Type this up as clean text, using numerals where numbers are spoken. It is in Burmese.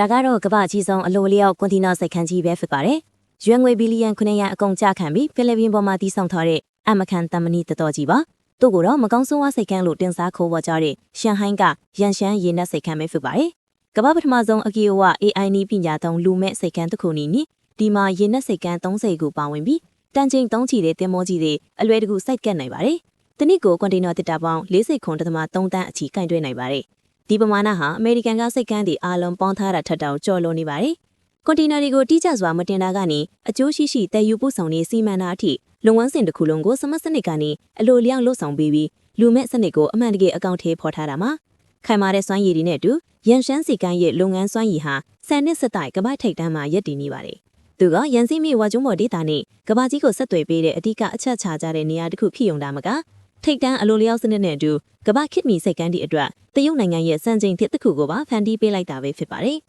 ဒါကတော့ကမ္ဘာကြီးဆုံးအလိုလျောက်ကွန်တီနာစိတ်ခန်းကြီးပဲဖြစ်ပါတယ်။ရွှေငွေဘီလီယံ900အကုန်ကျခံပြီးဖိလစ်ပင်းပေါ်မှာတည်ဆောက်ထားတဲ့အမကန်တမနီတော်ကြီးပါ။သူ့ကိုတော့မကောင်းဆိုးဝါးစိတ်ခန်းလို့တင်စားခိုးပေါ်ကြတဲ့ရှန်ဟိုင်းကရန်ရှမ်းရေနက်စိတ်ခန်းပဲဖြစ်ပါတယ်။ကမ္ဘာပထမဆုံးအကီယိုဝ AI နည်းပညာသုံးလူမဲ့စိတ်ခန်းတစ်ခုနီဒီမှာရေနက်စိတ်ခန်း30ခုပါဝင်ပြီးတန်ချိန်3ချီတဲ့တင်မောကြီးတွေအလွယ်တကူစိုက်ကတ်နိုင်ပါတယ်။တနည်းကိုကွန်တီနာတစ်တာပေါင်း49.3တန်းအထိကင်တွဲနိုင်ပါတယ်။ဒီပမာဏဟာအမေရိကန်ကစိတ်ကမ်းတွေအားလုံးပေါင်းထားတာထက်တောင်ကျော်လွန်နေပါတယ်။ကွန်တီနာတွေကိုတိကျစွာမတင်တာကနေအကျိုးရှိရှိတည်ယူပို့ဆောင်နေစီမံတာအထိလုံဝန်းစင်တစ်ခုလုံးကိုစမတ်စနစ်ကနေအလိုလျောက်လှုပ်ဆောင်ပေးပြီးလူမဲ့စနစ်ကိုအမှန်တကယ်အကောင့်ထဲဖော်ထားတာမှာခိုင်မာတဲ့စွမ်းရည်တွေနဲ့အတူရန်ရှမ်းစီကမ်းရဲ့လုပ်ငန်းစွမ်းရည်ဟာ10နှစ်ဆက်တိုက်ကမ္ဘာထိပ်တန်းမှာရပ်တည်နေပါတယ်။သူကရန်စီမြေဝါကျုံမော်ဒေတာနဲ့ကမ္ဘာကြီးကိုဆက်သွယ်ပေးတဲ့အဓိကအချက်ချကြတဲ့နေရာတစ်ခုဖြစ်ုံတာမကထိပ်တန်းအလိုလျောက်စနစ်နဲ့အတူကမ္ဘာခေတ်မီစိတ်ကမ်းတွေအတွက်တရုတ်နိုင်ငံရဲ့စံချိန်သစ်တစ်ခုကိုပါဖန်တီးပေးလိုက်တာပဲဖြစ်ပါတယ်။